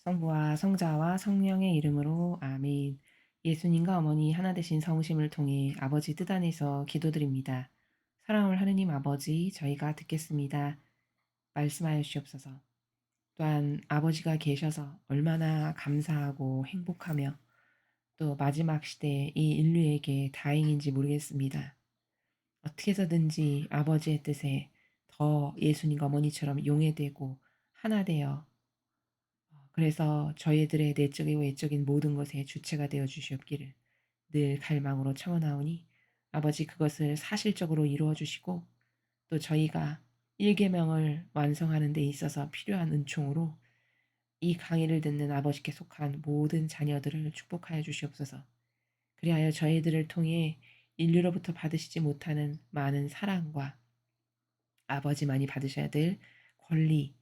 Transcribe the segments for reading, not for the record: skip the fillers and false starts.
성부와 성자와 성령의 이름으로 아멘. 예수님과 어머니 하나 되신 성심을 통해 아버지 뜻 안에서 기도드립니다. 사랑을 하느님 아버지, 저희가 듣겠습니다. 말씀하여 주시옵소서. 또한 아버지가 계셔서 얼마나 감사하고 행복하며 또 마지막 시대에 이 인류에게 다행인지 모르겠습니다. 어떻게 해서든지 아버지의 뜻에 더 예수님과 어머니처럼 용해되고 하나 되어 그래서 저희들의 내적이고 외적인 모든 것의 주체가 되어 주시옵기를 늘 갈망으로 청하나오니 아버지 그것을 사실적으로 이루어 주시고 또 저희가 일계명을 완성하는 데 있어서 필요한 은총으로 이 강의를 듣는 아버지께 속한 모든 자녀들을 축복하여 주시옵소서. 그리하여 저희들을 통해 인류로부터 받으시지 못하는 많은 사랑과 아버지만이 받으셔야 될 권리,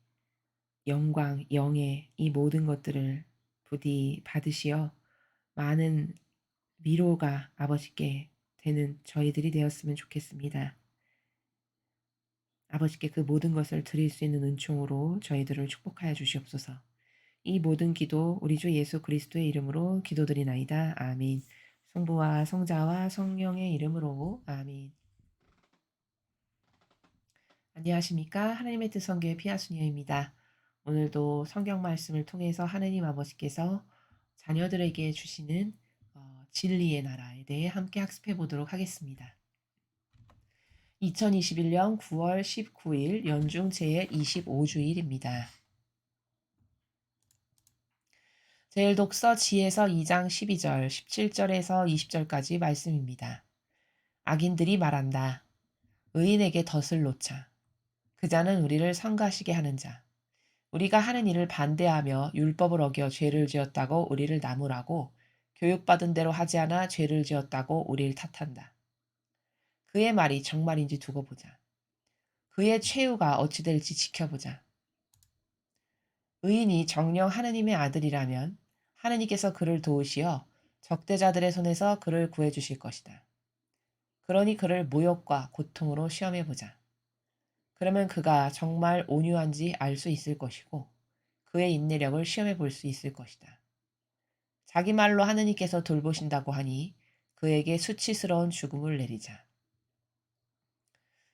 영광, 영예 이 모든 것들을 부디 받으시어 많은 위로가 아버지께 되는 저희들이 되었으면 좋겠습니다. 아버지께 그 모든 것을 드릴 수 있는 은총으로 저희들을 축복하여 주시옵소서. 이 모든 기도 우리 주 예수 그리스도의 이름으로 기도드리나이다. 아멘. 성부와 성자와 성령의 이름으로 아멘. 안녕하십니까? 하나님의 뜻 성교의 피아순이입니다. 오늘도 성경 말씀을 통해서 하느님 아버지께서 자녀들에게 주시는 진리의 나라에 대해 함께 학습해 보도록 하겠습니다. 2021년 9월 19일 연중 제25주일입니다. 제1독서 지에서 2장 12절, 17절에서 20절까지 말씀입니다. 악인들이 말한다. 의인에게 덫을 놓자. 그자는 우리를 성가시게 하는 자. 우리가 하는 일을 반대하며 율법을 어겨 죄를 지었다고 우리를 나무라고 교육받은 대로 하지 않아 죄를 지었다고 우리를 탓한다. 그의 말이 정말인지 두고 보자. 그의 최후가 어찌 될지 지켜보자. 의인이 정녕 하느님의 아들이라면 하느님께서 그를 도우시어 적대자들의 손에서 그를 구해주실 것이다. 그러니 그를 모욕과 고통으로 시험해보자. 그러면 그가 정말 온유한지 알 수 있을 것이고 그의 인내력을 시험해 볼 수 있을 것이다. 자기 말로 하느님께서 돌보신다고 하니 그에게 수치스러운 죽음을 내리자.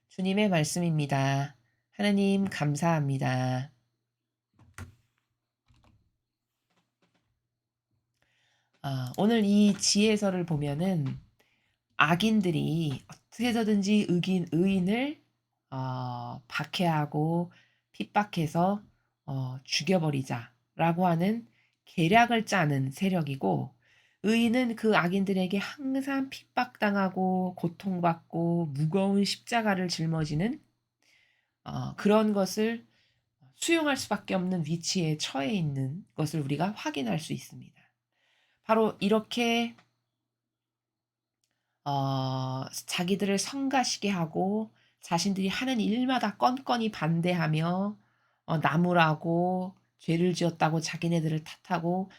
주님의 말씀입니다. 하느님 감사합니다. 오늘 이 지혜서를 보면은 악인들이 어떻게 해서든지 의인을 박해하고 핍박해서 죽여버리자라고 하는 계략을 짜는 세력이고 의인은 그 악인들에게 항상 핍박당하고 고통받고 무거운 십자가를 짊어지는 그런 것을 수용할 수밖에 없는 위치에 처해 있는 것을 우리가 확인할 수 있습니다. 바로 이렇게 자기들을 성가시게 하고 자신들이 하는 일마다 건건이 반대하며 나무라고 죄를 지었다고 자기네들을 탓하고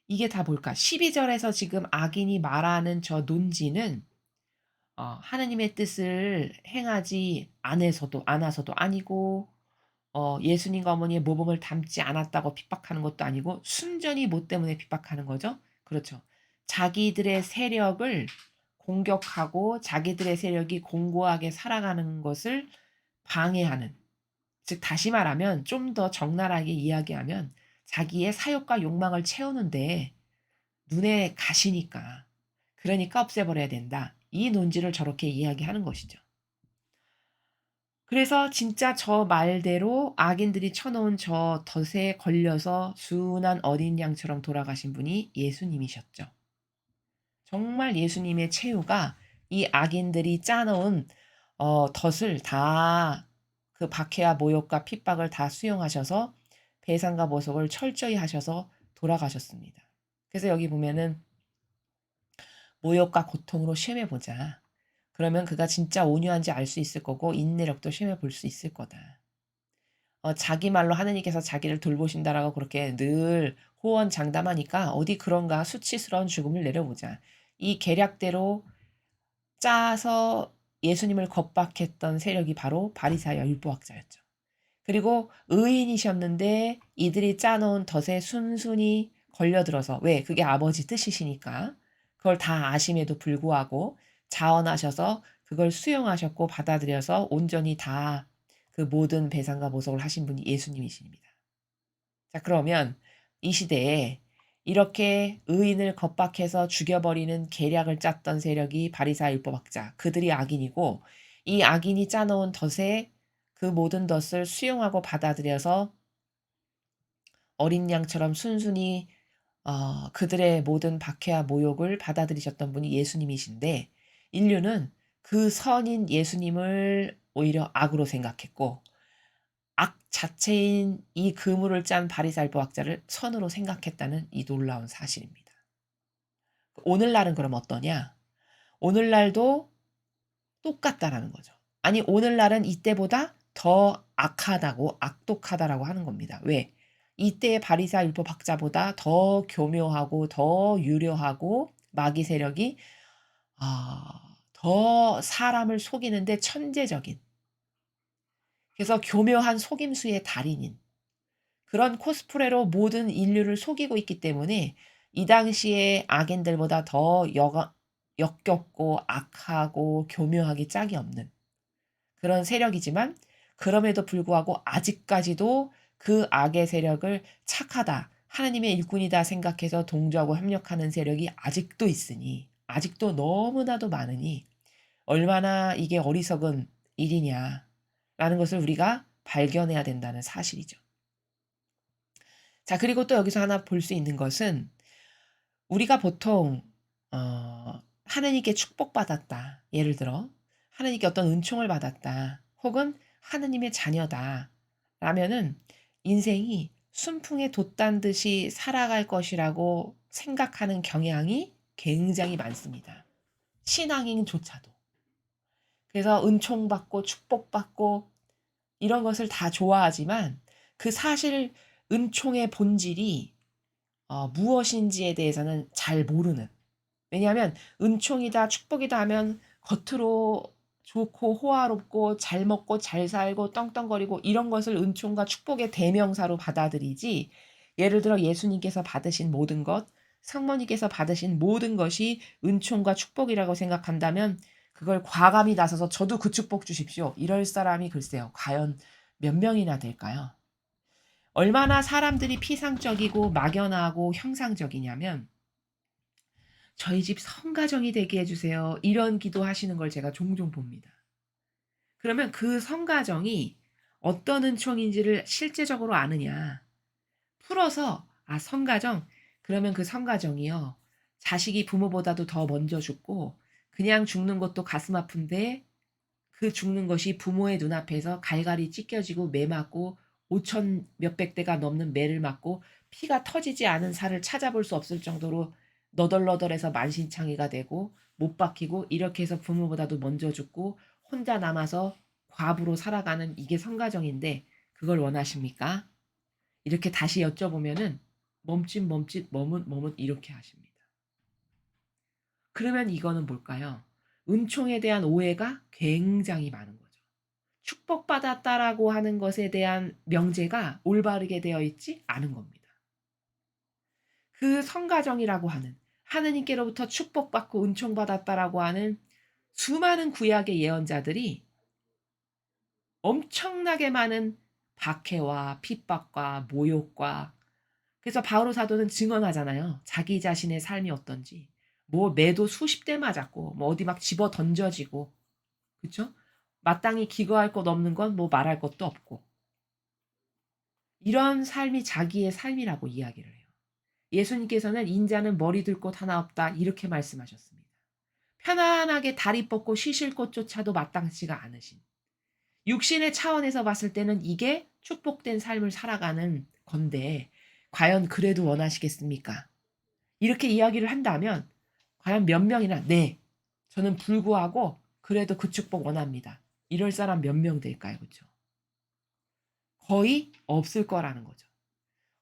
이게 다 뭘까? 12절에서 지금 악인이 말하는 저 논지는 하나님의 뜻을 행하지 않아서도 아니고 예수님과 어머니의 모범을 닮지 않았다고 핍박하는 것도 아니고 순전히 뭐 때문에 핍박하는 거죠? 그렇죠. 자기들의 세력을 공격하고 자기들의 세력이 공고하게 살아가는 것을 방해하는 즉 다시 말하면 좀 더 적나라하게 이야기하면 자기의 사욕과 욕망을 채우는데 눈에 가시니까 그러니까 없애버려야 된다. 이 논지를 저렇게 이야기하는 것이죠. 그래서 진짜 저 말대로 악인들이 쳐놓은 저 덫에 걸려서 순한 어린 양처럼 돌아가신 분이 예수님이셨죠. 정말 예수님의 최후가 이 악인들이 짜놓은 덫을 다 그 박해와 모욕과 핍박을 다 수용하셔서 배상과 보속을 철저히 하셔서 돌아가셨습니다. 그래서 여기 보면은 모욕과 고통으로 시험해 보자. 그러면 그가 진짜 온유한지 알 수 있을 거고 인내력도 시험해 볼 수 있을 거다. 자기 말로 하느님께서 자기를 돌보신다라고 그렇게 늘 호언장담하니까 어디 그런가 수치스러운 죽음을 내려보자. 이 계략대로 짜서 예수님을 겁박했던 세력이 바로 바리새와 율법학자였죠. 그리고 의인이셨는데 이들이 짜놓은 덫에 순순히 걸려들어서, 왜? 그게 아버지 뜻이시니까. 그걸 다 아심에도 불구하고 자원하셔서 그걸 수용하셨고 받아들여서 온전히 다 그 모든 배상과 보복을 하신 분이 예수님이십니다. 자, 그러면 이 시대에 이렇게 의인을 겁박해서 죽여버리는 계략을 짰던 세력이 바리새파 율법학자, 그들이 악인이고, 이 악인이 짜놓은 덫에 그 모든 덫을 수용하고 받아들여서 어린 양처럼 순순히 그들의 모든 박해와 모욕을 받아들이셨던 분이 예수님이신데, 인류는 그 선인 예수님을 오히려 악으로 생각했고, 악 자체인 이 그물을 짠 바리새파학자를 선으로 생각했다는 이 놀라운 사실입니다. 오늘날은 그럼 어떠냐? 오늘날도 똑같다라는 거죠. 아니, 오늘날은 이때보다 더 악하다고, 악독하다라고 하는 겁니다. 왜? 이때의 바리새파 율법학자보다 더 교묘하고 더 유려하고 마귀 세력이 더 사람을 속이는데 천재적인, 그래서 교묘한 속임수의 달인인 그런 코스프레로 모든 인류를 속이고 있기 때문에 이 당시의 악인들보다 더 역겹고 악하고 교묘하기 짝이 없는 그런 세력이지만, 그럼에도 불구하고 아직까지도 그 악의 세력을 착하다, 하나님의 일꾼이다 생각해서 동조하고 협력하는 세력이 아직도 있으니, 아직도 너무나도 많으니 얼마나 이게 어리석은 일이냐라는 것을 우리가 발견해야 된다는 사실이죠. 자, 그리고 또 여기서 하나 볼 수 있는 것은, 우리가 보통 하느님께 축복받았다, 예를 들어 하느님께 어떤 은총을 받았다, 혹은 하느님의 자녀다 라면은 인생이 순풍에 돛단 듯이 살아갈 것이라고 생각하는 경향이 굉장히 많습니다. 신앙인조차도. 그래서 은총받고 축복받고 이런 것을 다 좋아하지만, 그 사실 은총의 본질이 무엇인지에 대해서는 잘 모르는. 왜냐하면 은총이다 축복이다 하면 겉으로 좋고 호화롭고 잘 먹고 잘 살고 떵떵거리고 이런 것을 은총과 축복의 대명사로 받아들이지, 예를 들어 예수님께서 받으신 모든 것, 성모님께서 받으신 모든 것이 은총과 축복이라고 생각한다면 그걸 과감히 나서서 저도 그 축복 주십시오, 이럴 사람이 글쎄요, 과연 몇 명이나 될까요? 얼마나 사람들이 피상적이고 막연하고 형상적이냐면, 저희 집 성가정이 되게 해주세요, 이런 기도하시는 걸 제가 종종 봅니다. 그러면 그 성가정이 어떤 은총인지를 실제적으로 아느냐? 풀어서, 성가정, 그러면 그 성가정이요, 자식이 부모보다도 더 먼저 죽고 그냥 죽는 것도 가슴 아픈데, 그 죽는 것이 부모의 눈앞에서 갈갈이 찢겨지고 매 맞고 5천 몇백 대가 넘는 매를 맞고 피가 터지지 않은 살을 찾아볼 수 없을 정도로 너덜너덜해서 만신창이가 되고 못 박히고, 이렇게 해서 부모보다도 먼저 죽고 혼자 남아서 과부로 살아가는 이게 성가정인데, 그걸 원하십니까? 이렇게 다시 여쭤보면은 멈칫멈칫 머뭇머뭇 이렇게 하십니다. 그러면 이거는 뭘까요? 은총에 대한 오해가 굉장히 많은 거죠. 축복받았다라고 하는 것에 대한 명제가 올바르게 되어 있지 않은 겁니다. 그 성가정이라고 하는, 하느님께로부터 축복받고 은총받았다라고 하는 수많은 구약의 예언자들이 엄청나게 많은 박해와 핍박과 모욕과, 그래서 바오로 사도는 증언하잖아요. 자기 자신의 삶이 어떤지. 뭐 매도 수십 대 맞았고 뭐 어디 막 집어 던져지고, 그쵸? 마땅히 기거할 것 없는 건 뭐 말할 것도 없고, 이런 삶이 자기의 삶이라고 이야기를 해요. 예수님께서는 인자는 머리 들 곳 하나 없다, 이렇게 말씀하셨습니다. 편안하게 다리 뻗고 쉬실 곳조차도 마땅치가 않으신, 육신의 차원에서 봤을 때는 이게 축복된 삶을 살아가는 건데, 과연 그래도 원하시겠습니까? 이렇게 이야기를 한다면 과연 몇 명이나 네, 저는 불구하고 그래도 그 축복 원합니다, 이럴 사람 몇 명 될까요? 그렇죠? 거의 없을 거라는 거죠.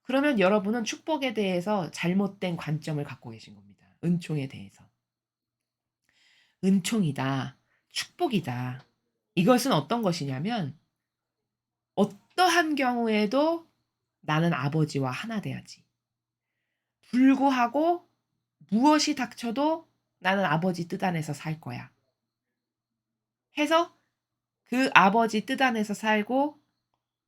그러면 여러분은 축복에 대해서 잘못된 관점을 갖고 계신 겁니다. 은총에 대해서. 은총이다, 축복이다, 이것은 어떤 것이냐면 어떠한 경우에도 나는 아버지와 하나 돼야지. 불구하고 무엇이 닥쳐도 나는 아버지 뜻 안에서 살 거야. 해서 그 아버지 뜻 안에서 살고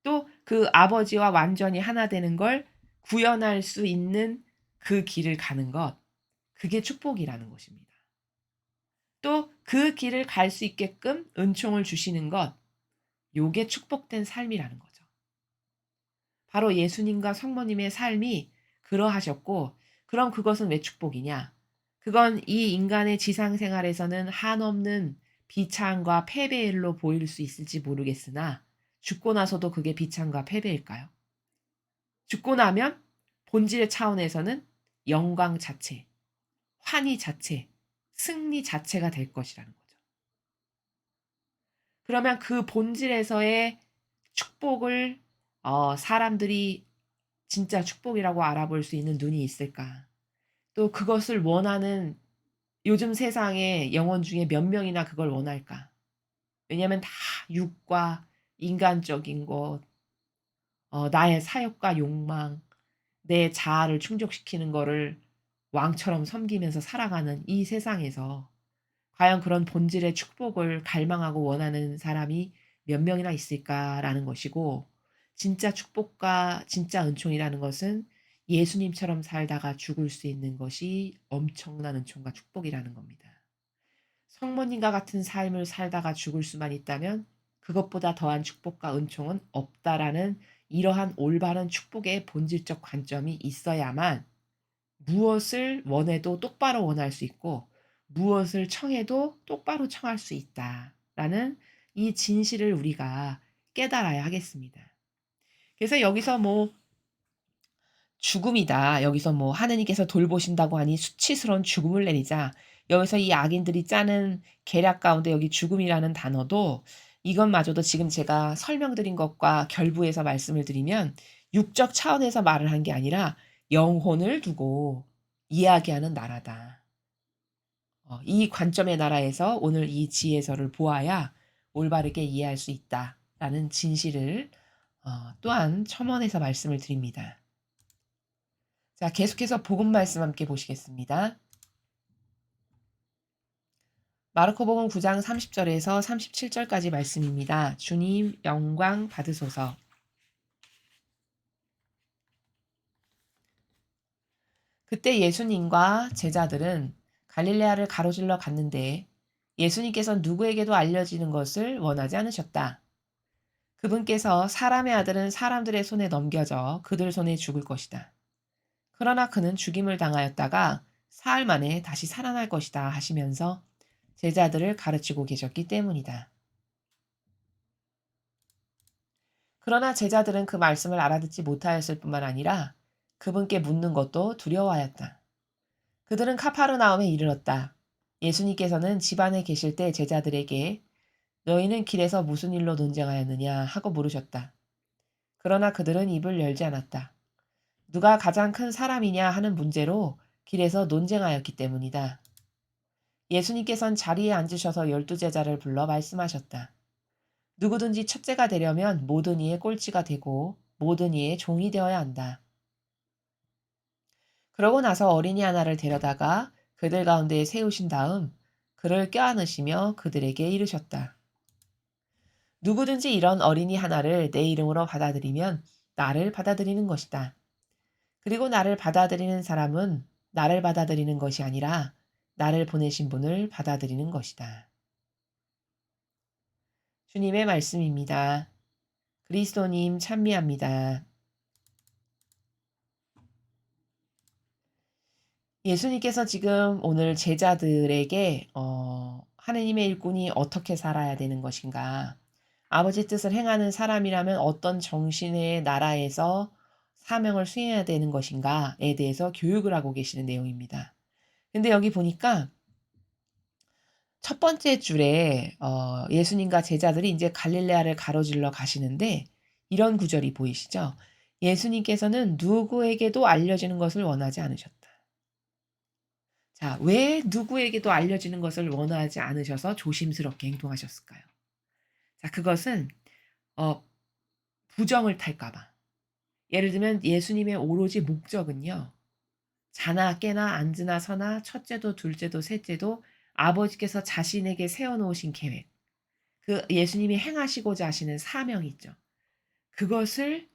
또 그 아버지와 완전히 하나 되는 걸 구현할 수 있는 그 길을 가는 것, 그게 축복이라는 것입니다. 또 그 길을 갈 수 있게끔 은총을 주시는 것, 요게 축복된 삶이라는 거죠. 바로 예수님과 성모님의 삶이 그러하셨고, 그럼 그것은 왜 축복이냐? 그건 이 인간의 지상 생활에서는 한없는 비참과 패배의 일로 보일 수 있을지 모르겠으나 죽고 나서도 그게 비참과 패배일까요? 죽고 나면 본질의 차원에서는 영광 자체, 환희 자체, 승리 자체가 될 것이라는 거죠. 그러면 그 본질에서의 축복을 사람들이 진짜 축복이라고 알아볼 수 있는 눈이 있을까? 또 그것을 원하는 요즘 세상에 영혼 중에 몇 명이나 그걸 원할까? 왜냐하면 다 육과 인간적인 것, 나의 사욕과 욕망, 내 자아를 충족시키는 거를 왕처럼 섬기면서 살아가는 이 세상에서 과연 그런 본질의 축복을 갈망하고 원하는 사람이 몇 명이나 있을까라는 것이고, 진짜 축복과 진짜 은총이라는 것은 예수님처럼 살다가 죽을 수 있는 것이 엄청난 은총과 축복이라는 겁니다. 성모님과 같은 삶을 살다가 죽을 수만 있다면 그것보다 더한 축복과 은총은 없다라는 이러한 올바른 축복의 본질적 관점이 있어야만 무엇을 원해도 똑바로 원할 수 있고 무엇을 청해도 똑바로 청할 수 있다라는 이 진실을 우리가 깨달아야 하겠습니다. 그래서 여기서 뭐 죽음이다. 여기서 뭐 하느님께서 돌보신다고 하니 수치스러운 죽음을 내리자. 여기서 이 악인들이 짜는 계략 가운데 여기 죽음이라는 단어도 이것마저도 지금 제가 설명드린 것과 결부해서 말씀을 드리면 육적 차원에서 말을 한 게 아니라 영혼을 두고 이야기하는 나라다. 이 관점의 나라에서 오늘 이 지혜서를 보아야 올바르게 이해할 수 있다라는 진실을 또한 첨언해서 말씀을 드립니다. 자, 계속해서 복음 말씀 함께 보시겠습니다. 마르코복음 9장 30절에서 37절까지 말씀입니다. 주님 영광 받으소서. 그때 예수님과 제자들은 갈릴레아를 가로질러 갔는데 예수님께서 누구에게도 알려지는 것을 원하지 않으셨다. 그분께서 사람의 아들은 사람들의 손에 넘겨져 그들 손에 죽을 것이다. 그러나 그는 죽임을 당하였다가 사흘 만에 다시 살아날 것이다 하시면서 제자들을 가르치고 계셨기 때문이다. 그러나 제자들은 그 말씀을 알아듣지 못하였을 뿐만 아니라 그분께 묻는 것도 두려워하였다. 그들은 카파르나움에 이르렀다. 예수님께서는 집안에 계실 때 제자들에게 너희는 길에서 무슨 일로 논쟁하였느냐 하고 물으셨다. 그러나 그들은 입을 열지 않았다. 누가 가장 큰 사람이냐 하는 문제로 길에서 논쟁하였기 때문이다. 예수님께서는 자리에 앉으셔서 12제자를 불러 말씀하셨다. 누구든지 첫째가 되려면 모든 이의 꼴찌가 되고 모든 이의 종이 되어야 한다. 그러고 나서 어린이 하나를 데려다가 그들 가운데에 세우신 다음 그를 껴안으시며 그들에게 이르셨다. 누구든지 이런 어린이 하나를 내 이름으로 받아들이면 나를 받아들이는 것이다. 그리고 나를 받아들이는 사람은 나를 받아들이는 것이 아니라 나를 보내신 분을 받아들이는 것이다. 주님의 말씀입니다. 그리스도님 찬미합니다. 예수님께서 지금 오늘 제자들에게 하느님의 일꾼이 어떻게 살아야 되는 것인가, 아버지 뜻을 행하는 사람이라면 어떤 정신의 나라에서 사명을 수행해야 되는 것인가에 대해서 교육을 하고 계시는 내용입니다. 근데 여기 보니까 첫 번째 줄에 예수님과 제자들이 이제 갈릴레아를 가로질러 가시는데 이런 구절이 보이시죠? 예수님께서는 누구에게도 알려지는 것을 원하지 않으셨다. 자, 왜 누구에게도 알려지는 것을 원하지 않으셔서 조심스럽게 행동하셨을까요? 자, 그것은 어 부정을 탈까 봐. 예를 들면 예수님의 오로지 목적은요. 자나 깨나 앉으나 서나 첫째도 둘째도 셋째도 아버지께서 자신에게 세워 놓으신 계획, 그 예수님이 행하시고자 하시는 사명이 있죠. 그것을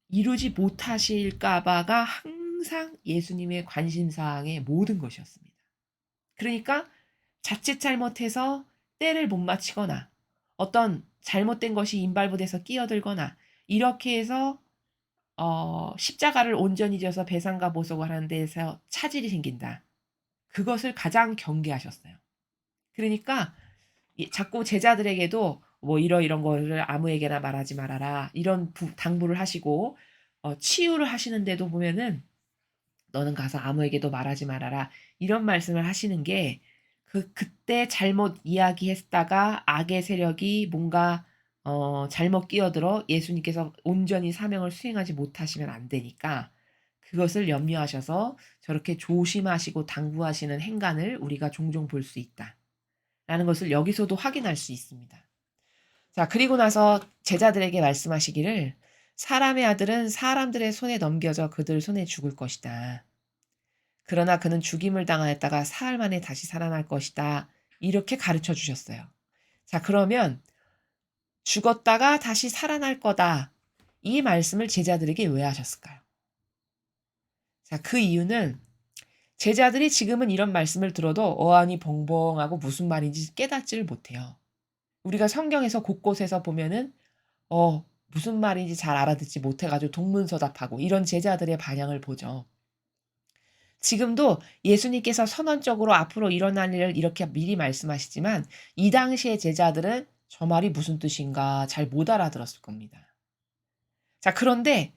이루지 못하실까 봐가 항상 예수님의 관심사항의 모든 것이었습니다. 그러니까 자칫 잘못해서 때를 못 맞추거나 어떤 잘못된 것이 임발부돼서 끼어들거나 이렇게 해서 십자가를 온전히 져서 배상과 보석을 하는 데에서 차질이 생긴다. 그것을 가장 경계하셨어요. 그러니까 자꾸 제자들에게도 뭐 이런 거를 아무에게나 말하지 말아라. 이런 당부를 하시고 치유를 하시는데도 보면은 너는 가서 아무에게도 말하지 말아라. 이런 말씀을 하시는 게 그때 잘못 이야기했다가 악의 세력이 뭔가 잘못 끼어들어 예수님께서 온전히 사명을 수행하지 못하시면 안 되니까 그것을 염려하셔서 저렇게 조심하시고 당부하시는 행간을 우리가 종종 볼 수 있다. 라는 것을 여기서도 확인할 수 있습니다. 자, 그리고 나서 제자들에게 말씀하시기를 사람의 아들은 사람들의 손에 넘겨져 그들 손에 죽을 것이다. 그러나 그는 죽임을 당하였다가 사흘 만에 다시 살아날 것이다. 이렇게 가르쳐 주셨어요. 자, 그러면 죽었다가 다시 살아날 거다. 이 말씀을 제자들에게 왜 하셨을까요? 자, 그 이유는 제자들이 지금은 이런 말씀을 들어도 어안이 벙벙하고 무슨 말인지 깨닫지를 못해요. 우리가 성경에서 곳곳에서 보면은 무슨 말인지 잘 알아듣지 못해가지고 동문서답하고 이런 제자들의 반향을 보죠. 지금도 예수님께서 선언적으로 앞으로 일어날 일을 이렇게 미리 말씀하시지만 이 당시의 제자들은 저 말이 무슨 뜻인가 잘 못 알아들었을 겁니다. 자, 그런데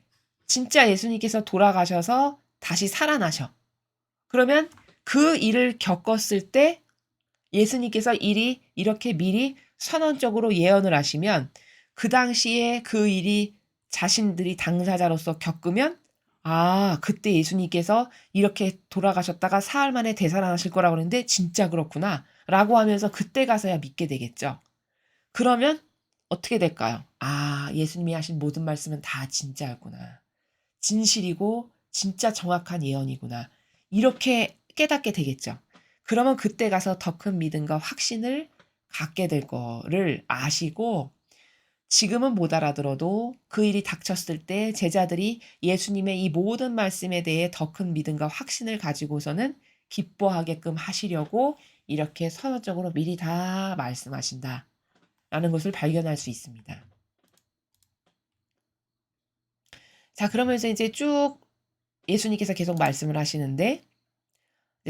진짜 예수님께서 돌아가셔서 다시 살아나셔. 그러면 그 일을 겪었을 때 예수님께서 일이 이렇게 미리 선언적으로 예언을 하시면 그 당시에 그 일이 자신들이 당사자로서 겪으면 그때 예수님께서 이렇게 돌아가셨다가 사흘 만에 되살아나실 거라고 그랬는데 진짜 그렇구나 라고 하면서 그때 가서야 믿게 되겠죠. 그러면 어떻게 될까요? 예수님이 하신 모든 말씀은 다 진짜였구나. 진실이고 진짜 정확한 예언이구나. 이렇게 깨닫게 되겠죠. 그러면 그때 가서 더 큰 믿음과 확신을 갖게 될 거를 아시고 지금은 못 알아들어도 그 일이 닥쳤을 때 제자들이 예수님의 이 모든 말씀에 대해 더 큰 믿음과 확신을 가지고서는 기뻐하게끔 하시려고 이렇게 선언적으로 미리 다 말씀하신다라는 것을 발견할 수 있습니다. 자, 그러면서 이제 쭉 예수님께서 계속 말씀을 하시는데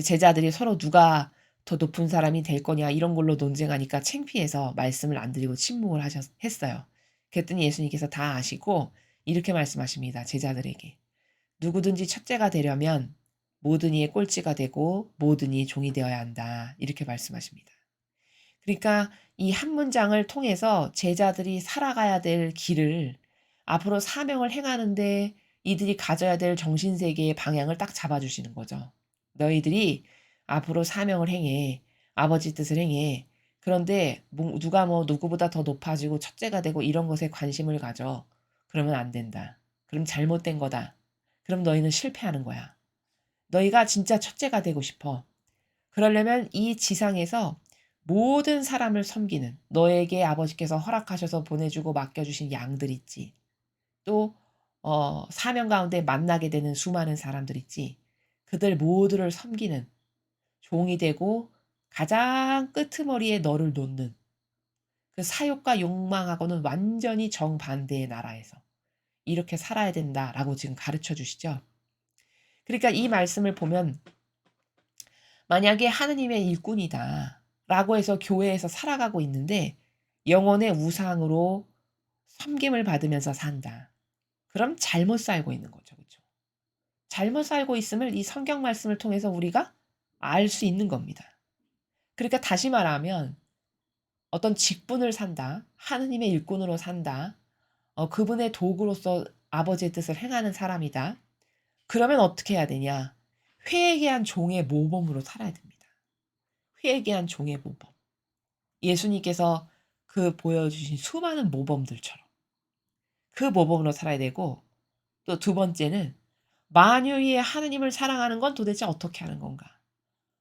제자들이 서로 누가 더 높은 사람이 될 거냐 이런 걸로 논쟁하니까 창피해서 말씀을 안 드리고 침묵을 했어요. 그랬더니 예수님께서 다 아시고 이렇게 말씀하십니다. 제자들에게. 누구든지 첫째가 되려면 모든 이의 꼴찌가 되고 모든 이의 종이 되어야 한다. 이렇게 말씀하십니다. 그러니까 이 한 문장을 통해서 제자들이 살아가야 될 길을 앞으로 사명을 행하는데 이들이 가져야 될 정신세계의 방향을 딱 잡아주시는 거죠. 너희들이 앞으로 사명을 행해. 아버지 뜻을 행해. 그런데 누가 누구보다 더 높아지고 첫째가 되고 이런 것에 관심을 가져. 그러면 안 된다. 그럼 잘못된 거다. 그럼 너희는 실패하는 거야. 너희가 진짜 첫째가 되고 싶어. 그러려면 이 지상에서 모든 사람을 섬기는 너에게 아버지께서 허락하셔서 보내주고 맡겨주신 양들 있지. 또 사명 가운데 만나게 되는 수많은 사람들 있지. 그들 모두를 섬기는 종이 되고 가장 끄트머리에 너를 놓는 그 사욕과 욕망하고는 완전히 정반대의 나라에서 이렇게 살아야 된다라고 지금 가르쳐 주시죠. 그러니까 이 말씀을 보면 만약에 하느님의 일꾼이다 라고 해서 교회에서 살아가고 있는데 영혼의 우상으로 섬김을 받으면서 산다. 그럼 잘못 살고 있는 거죠. 그렇죠? 잘못 살고 있음을 이 성경 말씀을 통해서 우리가 알 수 있는 겁니다. 그러니까 다시 말하면 어떤 직분을 산다. 하느님의 일꾼으로 산다. 그분의 도구로서 아버지의 뜻을 행하는 사람이다. 그러면 어떻게 해야 되냐? 회개한 종의 모범으로 살아야 됩니다. 회개한 종의 모범. 예수님께서 그 보여주신 수많은 모범들처럼 그 모범으로 살아야 되고, 또 두 번째는 만유의 하느님을 사랑하는 건 도대체 어떻게 하는 건가?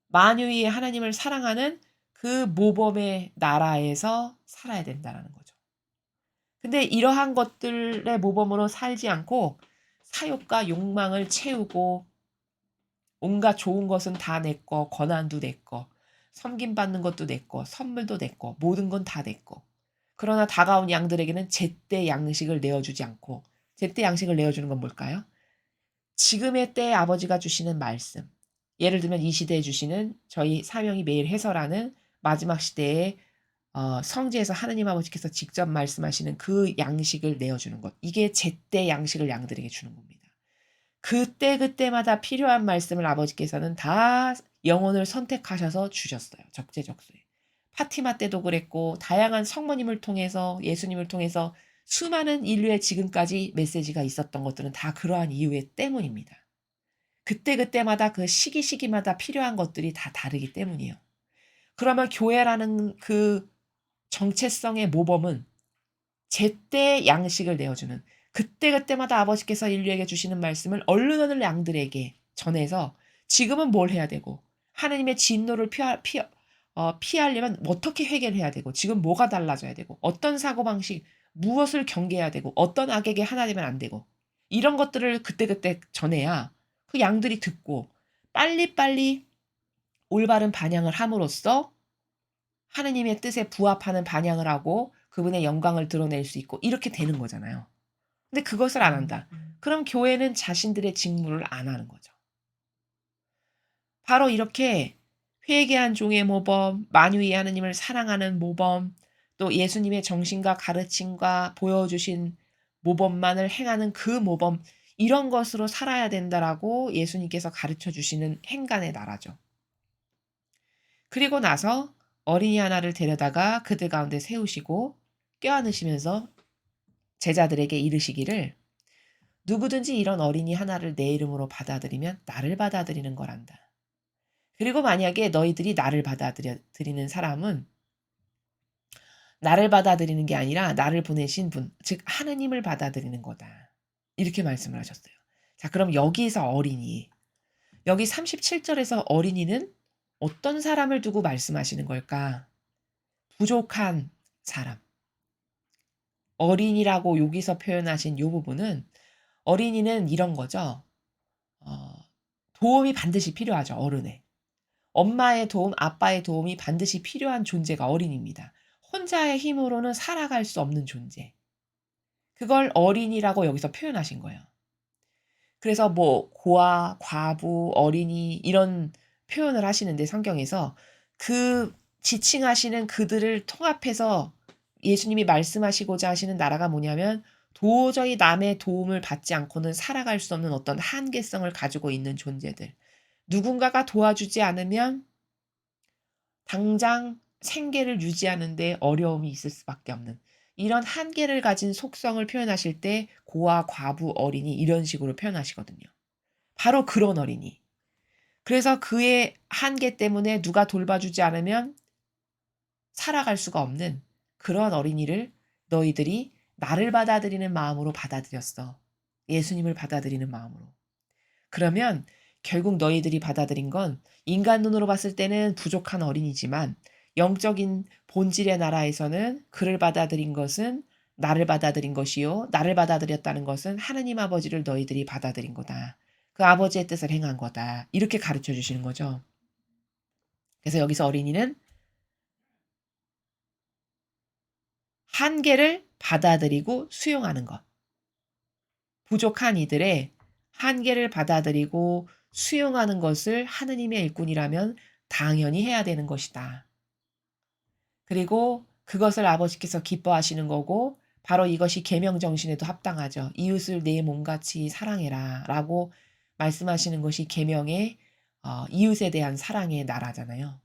만유의 하나님을 사랑하는 그 모범의 나라에서 살아야 된다라는 거죠. 근데 이러한 것들의 모범으로 살지 않고 사욕과 욕망을 채우고 온갖 좋은 것은 다 내 거, 권한도 내 거, 섬김받는 것도 내 거, 선물도 내 거, 모든 건 다 내 거. 그러나 다가온 양들에게는 제때 양식을 내어주지 않고, 제때 양식을 내어주는 건 뭘까요? 지금의 때에 아버지가 주시는 말씀. 예를 들면 이 시대에 주시는 저희 사명이 매일 해설하는 마지막 시대에 성지에서 하느님 아버지께서 직접 말씀하시는 그 양식을 내어주는 것. 이게 제때 양식을 양들에게 주는 겁니다. 그때그때마다 필요한 말씀을 아버지께서는 다 영혼을 선택하셔서 주셨어요. 적재적소에. 파티마 때도 그랬고 다양한 성모님을 통해서 예수님을 통해서 수많은 인류의 지금까지 메시지가 있었던 것들은 다 그러한 이유의 때문입니다. 그때그때마다 그 시기마다 필요한 것들이 다 다르기 때문이에요. 그러면 교회라는 그 정체성의 모범은 제때 양식을 내어주는, 그때그때마다 아버지께서 인류에게 주시는 말씀을 얼른 양들에게 전해서 지금은 뭘 해야 되고 하느님의 진노를 피하려면 어떻게 회개해야 되고 지금 뭐가 달라져야 되고 어떤 사고방식 무엇을 경계해야 되고 어떤 악에게 하나 되면 안 되고 이런 것들을 그때그때 전해야 그 양들이 듣고 빨리빨리 올바른 반향을 함으로써 하느님의 뜻에 부합하는 반향을 하고 그분의 영광을 드러낼 수 있고 이렇게 되는 거잖아요. 근데 그것을 안 한다. 그럼 교회는 자신들의 직무를 안 하는 거죠. 바로 이렇게 회개한 종의 모범, 만유의 하느님을 사랑하는 모범, 또 예수님의 정신과 가르침과 보여주신 모범만을 행하는 그 모범, 이런 것으로 살아야 된다라고 예수님께서 가르쳐 주시는 행간의 나라죠. 그리고 나서 어린이 하나를 데려다가 그들 가운데 세우시고 껴안으시면서 제자들에게 이르시기를 누구든지 이런 어린이 하나를 내 이름으로 받아들이면 나를 받아들이는 거란다. 그리고 만약에 너희들이 나를 받아들이는 사람은 나를 받아들이는 게 아니라 나를 보내신 분, 즉 하느님을 받아들이는 거다. 이렇게 말씀을 하셨어요. 자, 그럼 여기서 어린이, 여기 37절에서 어린이는 어떤 사람을 두고 말씀하시는 걸까? 부족한 사람. 어린이라고 여기서 표현하신 이 부분은 어린이는 이런 거죠. 어, 도움이 반드시 필요하죠. 어른의. 엄마의 도움, 아빠의 도움이 반드시 필요한 존재가 어린이입니다. 혼자의 힘으로는 살아갈 수 없는 존재. 그걸 어린이라고 여기서 표현하신 거예요. 그래서 뭐 고아, 과부, 어린이 이런 표현을 하시는데 성경에서 그 지칭하시는 그들을 통합해서 예수님이 말씀하시고자 하시는 나라가 뭐냐면 도저히 남의 도움을 받지 않고는 살아갈 수 없는 어떤 한계성을 가지고 있는 존재들. 누군가가 도와주지 않으면 당장 생계를 유지하는 데 어려움이 있을 수밖에 없는 이런 한계를 가진 속성을 표현하실 때 고아, 과부, 어린이 이런 식으로 표현하시거든요. 바로 그런 어린이. 그래서 그의 한계 때문에 누가 돌봐주지 않으면 살아갈 수가 없는 그런 어린이를 너희들이 나를 받아들이는 마음으로 받아들였어. 예수님을 받아들이는 마음으로. 그러면 결국 너희들이 받아들인 건 인간 눈으로 봤을 때는 부족한 어린이지만 영적인 본질의 나라에서는 그를 받아들인 것은 나를 받아들인 것이요. 나를 받아들였다는 것은 하느님 아버지를 너희들이 받아들인 거다. 그 아버지의 뜻을 행한 거다. 이렇게 가르쳐 주시는 거죠. 그래서 여기서 어린이는 한계를 받아들이고 수용하는 것. 부족한 이들의 한계를 받아들이고 수용하는 것을 하느님의 일꾼이라면 당연히 해야 되는 것이다. 그리고 그것을 아버지께서 기뻐하시는 거고 바로 이것이 계명 정신에도 합당하죠. 이웃을 내 몸같이 사랑해라 라고 말씀하시는 것이 계명의 이웃에 대한 사랑의 나라잖아요.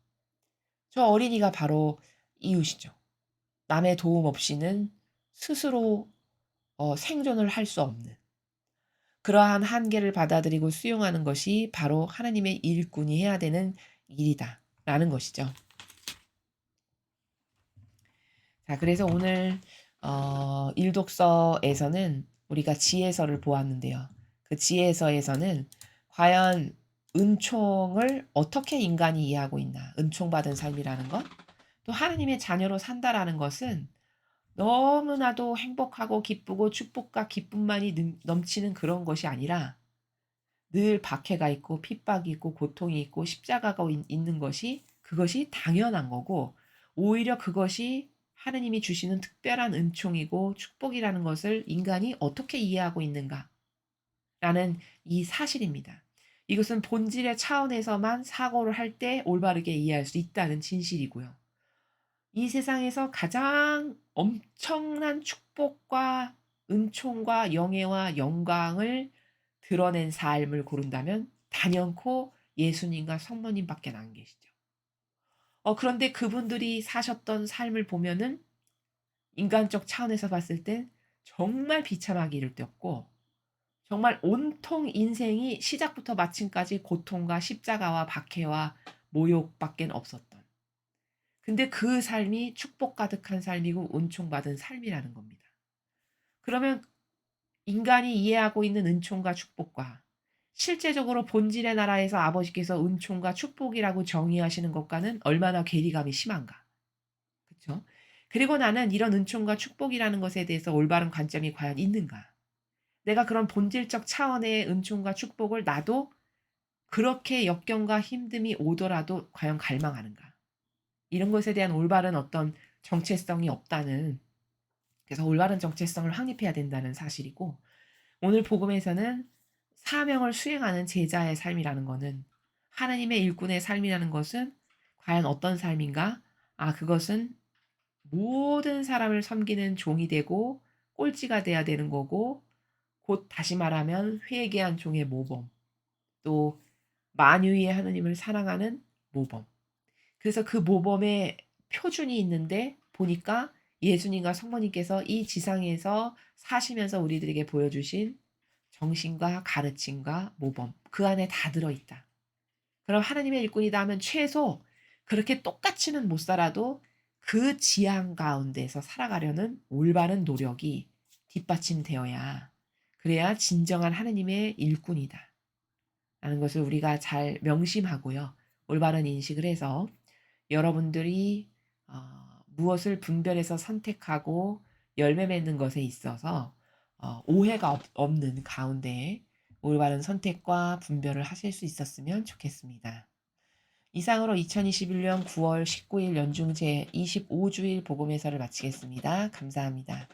저 어린이가 바로 이웃이죠. 남의 도움 없이는 스스로 생존을 할 수 없는 그러한 한계를 받아들이고 수용하는 것이 바로 하나님의 일꾼이 해야 되는 일이다라는 것이죠. 자, 그래서 오늘 일독서에서는 우리가 지혜서를 보았는데요. 그 지혜서에서는 과연 은총을 어떻게 인간이 이해하고 있나, 은총받은 삶이라는 것, 또 하느님의 자녀로 산다라는 것은 너무나도 행복하고 기쁘고 축복과 기쁨만이 넘치는 그런 것이 아니라 늘 박해가 있고 핍박이 있고 고통이 있고 십자가가 있는 것이, 그것이 당연한 거고, 오히려 그것이 하느님이 주시는 특별한 은총이고 축복이라는 것을 인간이 어떻게 이해하고 있는가라는 이 사실입니다. 이것은 본질의 차원에서만 사고를 할 때 올바르게 이해할 수 있다는 진실이고요. 이 세상에서 가장 엄청난 축복과 은총과 영예와 영광을 드러낸 삶을 고른다면 단연코 예수님과 성모님밖에 안 계시죠. 그런데 그분들이 사셨던 삶을 보면은 인간적 차원에서 봤을 땐 정말 비참하기 이를 데 없고, 정말 온통 인생이 시작부터 마침까지 고통과 십자가와 박해와 모욕밖엔 없었던, 근데 그 삶이 축복 가득한 삶이고 은총받은 삶이라는 겁니다. 그러면 인간이 이해하고 있는 은총과 축복과 실제적으로 본질의 나라에서 아버지께서 은총과 축복이라고 정의하시는 것과는 얼마나 괴리감이 심한가. 그쵸? 그리고 나는 이런 은총과 축복이라는 것에 대해서 올바른 관점이 과연 있는가? 내가 그런 본질적 차원의 은총과 축복을 나도 그렇게 역경과 힘듦이 오더라도 과연 갈망하는가? 이런 것에 대한 올바른 어떤 정체성이 없다는, 그래서 올바른 정체성을 확립해야 된다는 사실이고, 오늘 복음에서는 사명을 수행하는 제자의 삶이라는 것은, 하나님의 일꾼의 삶이라는 것은 과연 어떤 삶인가? 그것은 모든 사람을 섬기는 종이 되고 꼴찌가 돼야 되는 거고, 곧 다시 말하면 회개한 종의 모범, 또 만유의 하나님을 사랑하는 모범. 그래서 그 모범의 표준이 있는데 보니까 예수님과 성모님께서 이 지상에서 사시면서 우리들에게 보여주신 정신과 가르침과 모범, 그 안에 다 들어있다. 그럼 하나님의 일꾼이다 하면 최소 그렇게 똑같이는 못 살아도 그 지향 가운데서 살아가려는 올바른 노력이 뒷받침되어야, 그래야 진정한 하나님의 일꾼이다 라는 것을 우리가 잘 명심하고요. 올바른 인식을 해서 여러분들이 무엇을 분별해서 선택하고 열매 맺는 것에 있어서 오해가 없는 가운데 올바른 선택과 분별을 하실 수 있었으면 좋겠습니다. 이상으로 2021년 9월 19일 연중 제 25주일 복음회사를 마치겠습니다. 감사합니다.